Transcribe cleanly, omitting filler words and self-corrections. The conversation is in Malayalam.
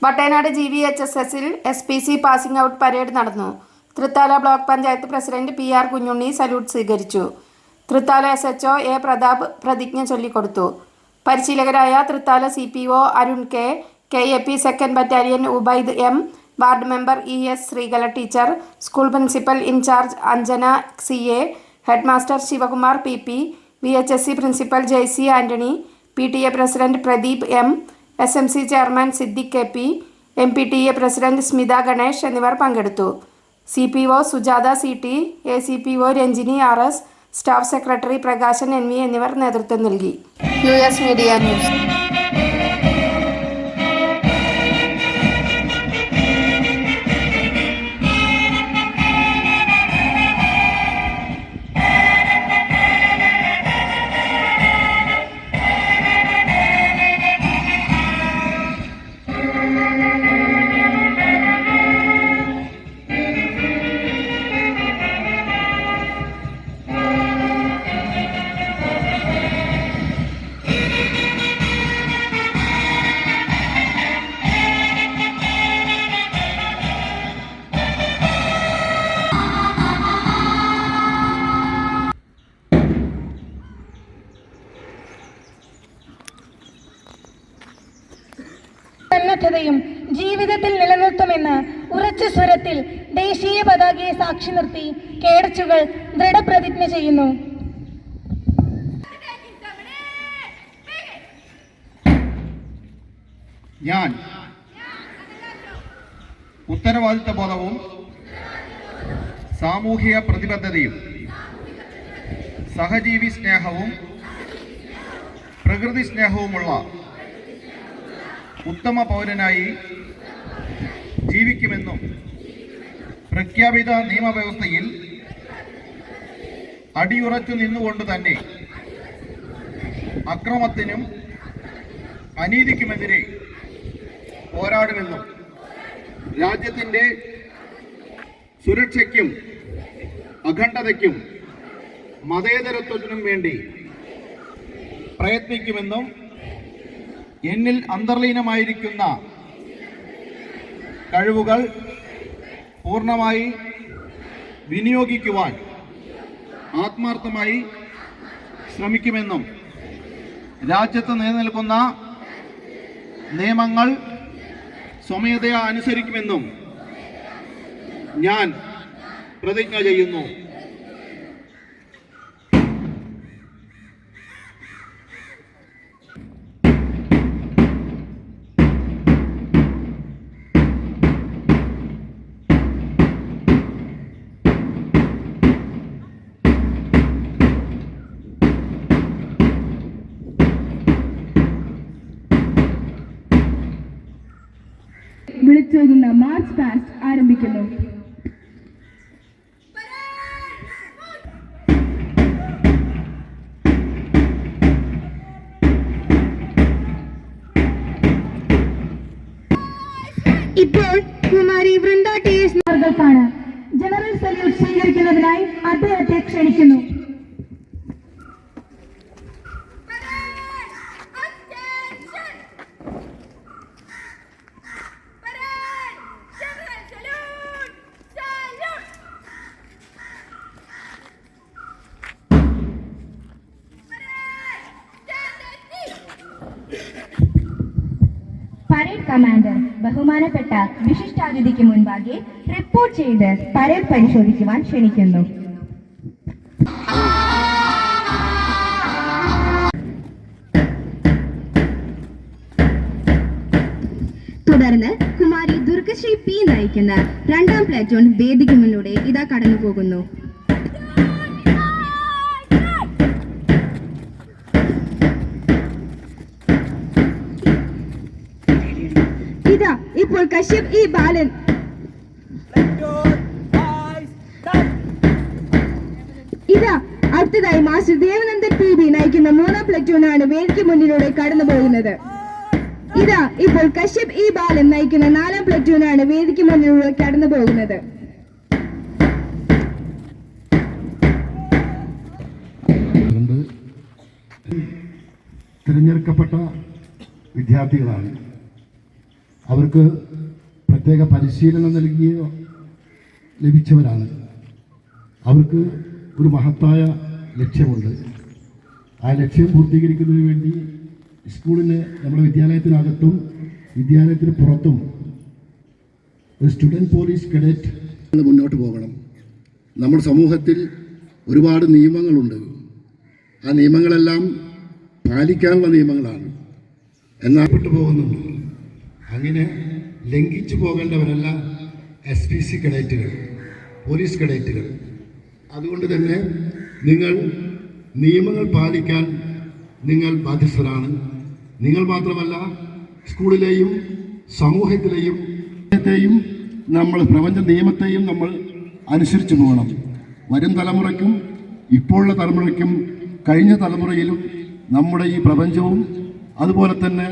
വട്ടേനാട് GVHSSൽ SPC പാസിംഗ് ഔട്ട് പരേഡ് നടന്നു. Thrithala block panchayat president PR Kunhunni salute സ്വീകരിച്ചു. തൃത്താല SHO A പ്രതാപ് പ്രതിജ്ഞ ചൊല്ലിക്കൊടുത്തു. പരിശീലകരായ Thrithala CPO Arun K, KAP 2nd battalion Ubaid M, ward member ES Sreekala teacher, school principal in charge Anjana CA, head master Sivakumar PP, VHSC principal JC Antony, PTA president Pradeep M, SMC chairman Siddique KP, MPTA president Smitha Ganesh എന്നിവർ പങ്കെടുത്തു. CPO Sujatha CT, ACPO Ranjini RS, staff secretary Prakashan NV എന്നിവർ നേതൃത്വം നൽകി. US media news. സന്നദ്ധതയും ജീവിതത്തിൽ നിലനിർത്തുമെന്ന് ഉറച്ച സ്വരത്തിൽ ദേശീയ പതാകയെ സാക്ഷി നിർത്തി കേഡറ്റുകൾ ദൃഢപ്രതിജ്ഞ ചെയ്യുന്നു. ഞാൻ ഉത്തരവാദിത്തബോധവും സാമൂഹിക പ്രതിബദ്ധതയും സഹജീവി സ്നേഹവും പ്രകൃതി സ്നേഹവുമുള്ള ഉത്തമ പൗരനായി ജീവിക്കുമെന്നും പ്രഖ്യാപിത നിയമവ്യവസ്ഥയിൽ അടിയുറച്ചു നിന്നുകൊണ്ട് തന്നെ അക്രമത്തിനും അനീതിക്കുമെതിരെ പോരാടുമെന്നും രാജ്യത്തിൻ്റെ സുരക്ഷയ്ക്കും അഖണ്ഡതയ്ക്കും മതേതരത്വത്തിനും വേണ്ടി പ്രയത്നിക്കുമെന്നും എന്നിൽ അന്തർലീനമായിരിക്കുന്ന കഴിവുകൾ പൂർണ്ണമായി വിനിയോഗിക്കുവാൻ ആത്മാർത്ഥമായി ശ്രമിക്കുമെന്നും രാജ്യത്ത് നിലനിൽക്കുന്ന നിയമങ്ങൾ സ്വമേധയാ അനുസരിക്കുമെന്നും ഞാൻ പ്രതിജ്ഞ ചെയ്യുന്നു. വിളിച്ചോതുന്ന മാർച്ച് പാസ്റ്റ് ആരംഭിക്കുന്നു. ഇപ്പോൾ കുമാരി വൃന്ദ TS മാർഗത്താണ് ജനറൽ സല്യൂട്ട് സ്വീകരിക്കുന്നതിനായി അദ്ദേഹത്തെ ക്ഷണിക്കുന്നു. പരേഡ് കമാൻഡർ ബഹുമാനപ്പെട്ട വിശിഷ്ടാതിഥിക്ക് മുൻപാകെ റിപ്പോർട്ട് ചെയ്ത് പരേഡ് പരിശോധിക്കുവാൻ ക്ഷണിക്കുന്നു. തുടർന്ന് കുമാരി ദുർഗശ്രീ P നയിക്കുന്ന 2ാം പ്ലാറ്റൂൺ വേദിക്ക് മുന്നിലൂടെ ഇതാ കടന്നു പോകുന്നു. ഇതാ ഇപ്പോൾ കശ്യപ് E ബാലൻ ഇതാ അടുത്തതായി മാസ്റ്റർ ദേവനന്ദൻ PB നയിക്കുന്ന 3ാം പ്ലറ്റൂണാണ് വേദിക്ക് മുന്നിലൂടെ കടന്നു പോകുന്നത്. ഇതാ ഇപ്പോൾ കശ്യപ് E ബാലൻ നയിക്കുന്ന 4ാം പ്ലറ്റൂണാണ് വേദിക്ക് മുന്നിലൂടെ കടന്നു പോകുന്നത്. തിരഞ്ഞെടുക്കപ്പെട്ട വിദ്യാർത്ഥികളാണ്. അവർക്ക് പ്രത്യേക പരിശീലനം ലഭിച്ചവരാണ്. അവർക്ക് ഒരു മഹത്തായ ലക്ഷ്യമുണ്ട്. ആ ലക്ഷ്യം പൂർത്തീകരിക്കുന്നതിന് വേണ്ടി സ്കൂളിന് നമ്മുടെ വിദ്യാലയത്തിനകത്തും വിദ്യാലയത്തിന് പുറത്തും ഒരു സ്റ്റുഡൻറ് പോലീസ് കേഡറ്റ് മുന്നോട്ട് പോകണം. നമ്മുടെ സമൂഹത്തിൽ ഒരുപാട് നിയമങ്ങളുണ്ട്. ആ നിയമങ്ങളെല്ലാം പാലിക്കാനുള്ള നിയമങ്ങളാണ്. എന്നാൽ പോകുന്നുണ്ട്. അങ്ങനെ ലംഘിച്ചു പോകേണ്ടവരല്ല SPC കേഡറ്റുകൾ, പോലീസ് കേഡറ്റുകൾ. അതുകൊണ്ട് തന്നെ നിങ്ങൾ നിയമങ്ങൾ പാലിക്കാൻ നിങ്ങൾ ബാധ്യസ്ഥരാണ്. നിങ്ങൾ മാത്രമല്ല, സ്കൂളിലെയും സമൂഹത്തിലെയും നമ്മൾ പ്രപഞ്ച നിയമത്തെയും നമ്മൾ അനുസരിച്ച് പോകണം. വരും തലമുറയ്ക്കും ഇപ്പോഴുള്ള തലമുറയ്ക്കും കഴിഞ്ഞ തലമുറയിലും നമ്മുടെ ഈ പ്രപഞ്ചവും അതുപോലെ തന്നെ